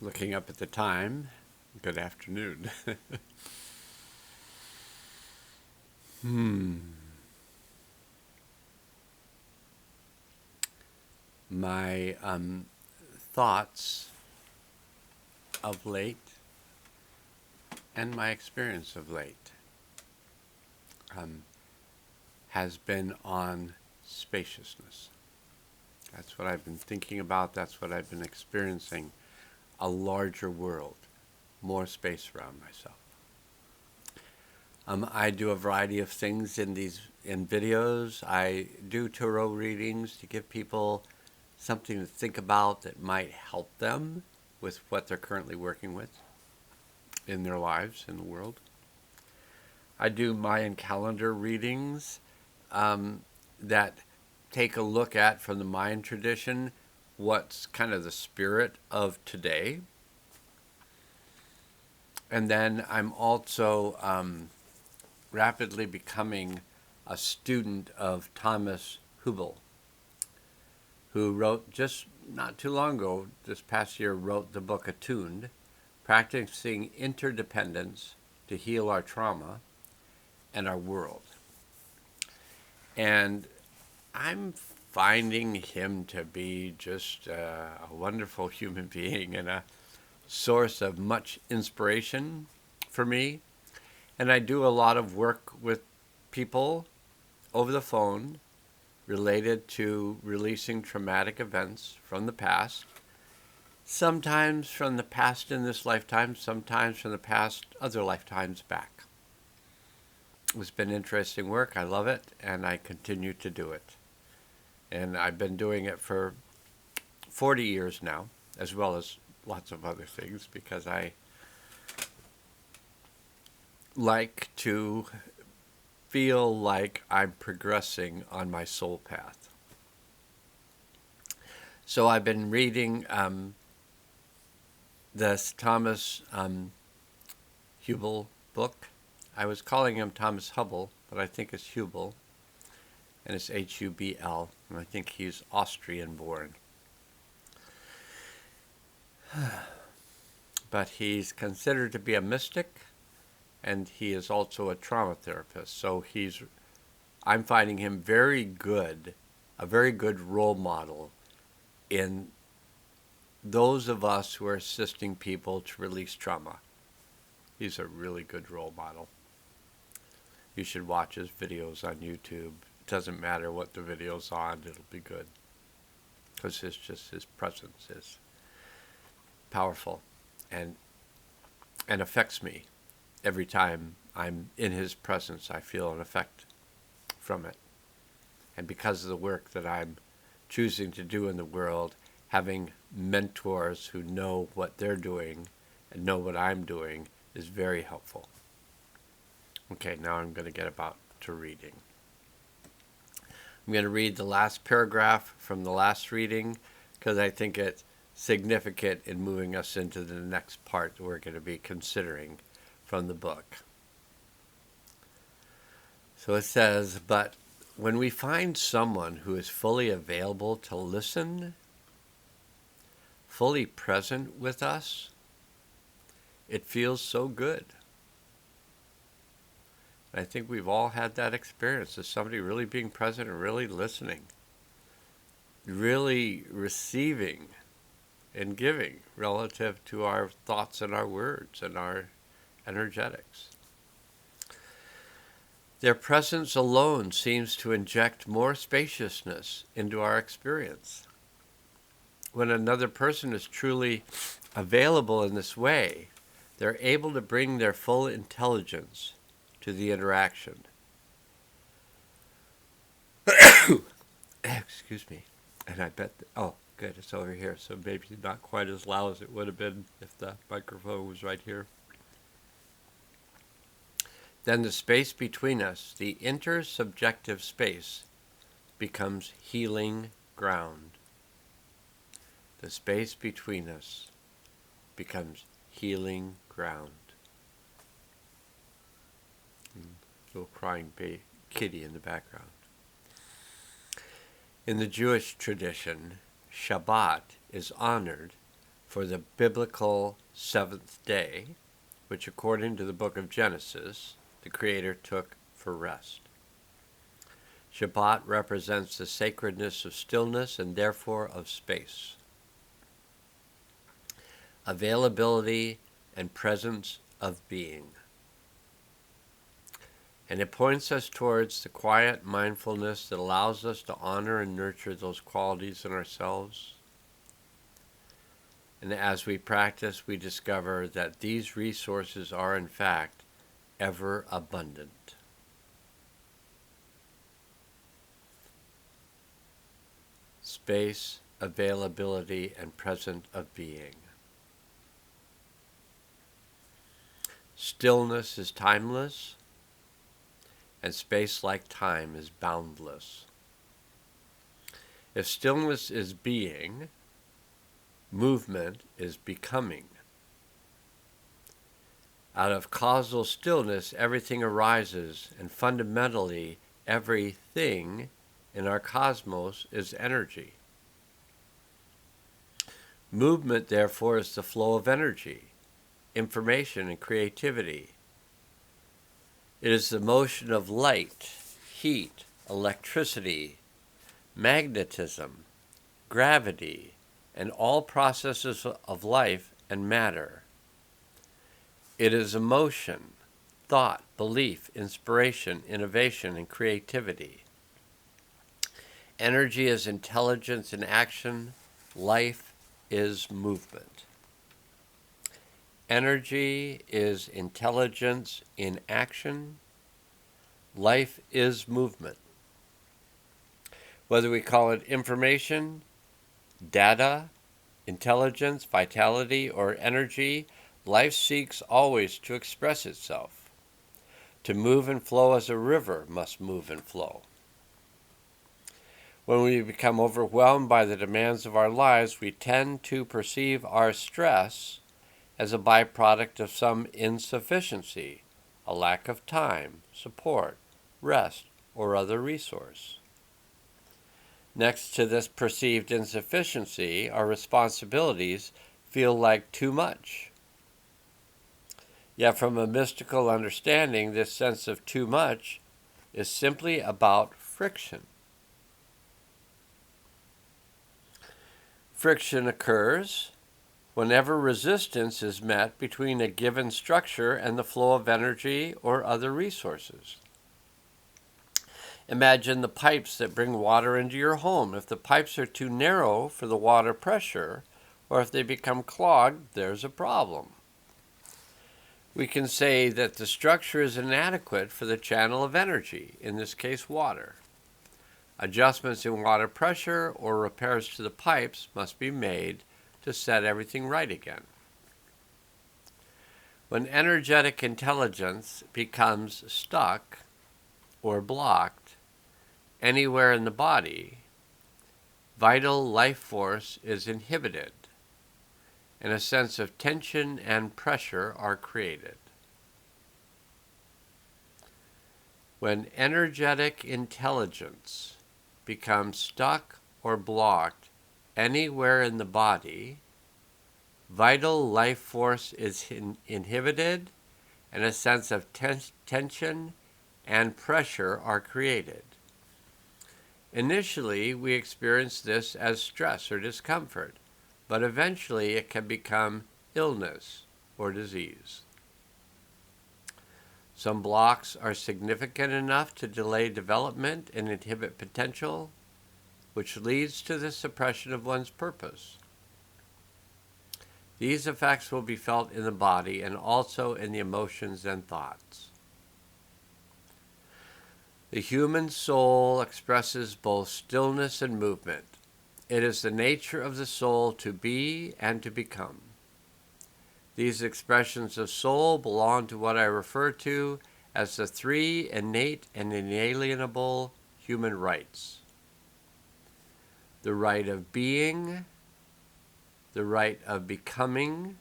Looking up at the time, good afternoon. hmm. My thoughts of late and my experience of late um, has been on spaciousness. That's what I've been thinking about. That's what I've been experiencing. A larger world, more space around myself. I do a variety of things in videos. I do tarot readings to give people something to think about that might help them with what they're currently working with in their lives, in the world. I do Mayan calendar readings that take a look at, from the Mayan tradition, what's kind of the spirit of today. And then I'm also rapidly becoming a student of Thomas Hübl, who wrote just not too long ago, this past year, wrote the book Attuned, Practicing Interdependence to Heal Our Trauma and Our World. And I'm finding him to be just a wonderful human being and a source of much inspiration for me. And I do a lot of work with people over the phone related to releasing traumatic events from the past, sometimes from the past in this lifetime, sometimes from the past other lifetimes back. It's been interesting work. I love it, and I continue to do it. And I've been doing it for 40 years now, as well as lots of other things, because I like to feel like I'm progressing on my soul path. So I've been reading this Thomas Hübl book. I was calling him Thomas Hübl, but I think it's Hübl, and it's Hubl, and I think he's Austrian born. But he's considered to be a mystic, and he is also a trauma therapist. So I'm finding him very good, a very good role model in those of us who are assisting people to release trauma. He's a really good role model. You should watch his videos on YouTube. It doesn't matter what the video's on, it'll be good. Because his presence is powerful and affects me. Every time I'm in his presence, I feel an effect from it. And because of the work that I'm choosing to do in the world, having mentors who know what they're doing and know what I'm doing is very helpful. Okay, now I'm going to get about to reading. I'm going to read the last paragraph from the last reading because I think it's significant in moving us into the next part that we're going to be considering from the book. So it says, but when we find someone who is fully available to listen, fully present with us, it feels so good. And I think we've all had that experience of somebody really being present and really listening, really receiving and giving relative to our thoughts and our words and our energetics. Their presence alone seems to inject more spaciousness into our experience. When another person is truly available in this way, they're able to bring their full intelligence to the interaction. Excuse me. And I bet, oh, good, it's over here, so maybe not quite as loud as it would have been if the microphone was right here. Then the space between us, the intersubjective space, becomes healing ground. The space between us becomes healing ground. Little crying kitty in the background. In the Jewish tradition, Shabbat is honored for the biblical seventh day, which according to the book of Genesis, the Creator took for rest. Shabbat represents the sacredness of stillness and therefore of space, availability and presence of being. And it points us towards the quiet mindfulness that allows us to honor and nurture those qualities in ourselves. And as we practice, we discover that these resources are, in fact, ever abundant. Space, availability, and presence of being. Stillness is timeless, and space, like time, is boundless. If stillness is being, movement is becoming. Out of causal stillness, everything arises, and fundamentally, everything in our cosmos is energy. Movement, therefore, is the flow of energy, information, and creativity. It is the motion of light, heat, electricity, magnetism, gravity, and all processes of life and matter. It is emotion, thought, belief, inspiration, innovation, and creativity. Energy is intelligence in action. Life is movement. Energy is intelligence in action. Life is movement. Whether we call it information, data, intelligence, vitality, or energy, life seeks always to express itself. To move and flow as a river must move and flow. When we become overwhelmed by the demands of our lives, we tend to perceive our stress as a byproduct of some insufficiency, a lack of time, support, rest, or other resource. Next to this perceived insufficiency, our responsibilities feel like too much. Yet from a mystical understanding, this sense of too much is simply about friction. Friction occurs whenever resistance is met between a given structure and the flow of energy or other resources. Imagine the pipes that bring water into your home. If the pipes are too narrow for the water pressure, or if they become clogged, there's a problem. We can say that the structure is inadequate for the channel of energy, in this case water. Adjustments in water pressure or repairs to the pipes must be made to set everything right again. When energetic intelligence becomes stuck or blocked anywhere in the body, vital life force is inhibited, and a sense of tension and pressure are created. When energetic intelligence becomes stuck or blocked anywhere in the body, vital life force is inhibited, and a sense of tension and pressure are created. Initially, we experience this as stress or discomfort, but eventually it can become illness or disease. Some blocks are significant enough to delay development and inhibit potential, which leads to the suppression of one's purpose. These effects will be felt in the body and also in the emotions and thoughts. The human soul expresses both stillness and movement. It is the nature of the soul to be and to become. These expressions of soul belong to what I refer to as the three innate and inalienable human rights: the right of being, the right of becoming,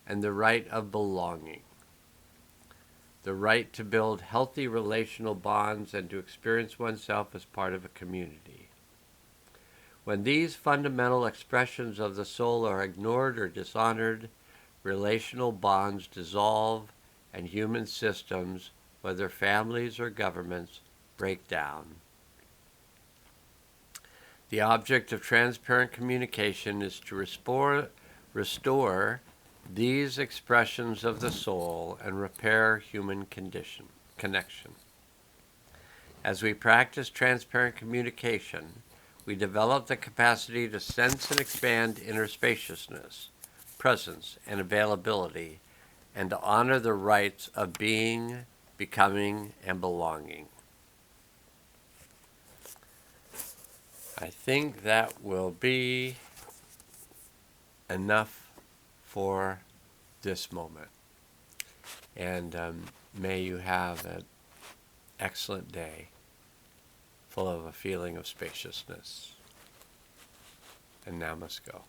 and the right of belonging. The right to build healthy relational bonds and to experience oneself as part of a community. When these fundamental expressions of the soul are ignored or dishonored, relational bonds dissolve and human systems, whether families or governments, break down. The object of transparent communication is to restore these expressions of the soul and repair human connection. As we practice transparent communication, we develop the capacity to sense and expand inner spaciousness, presence, and availability, and to honor the rights of being, becoming, and belonging. I think that will be enough for this moment. And may you have an excellent day full of a feeling of spaciousness. And now must go.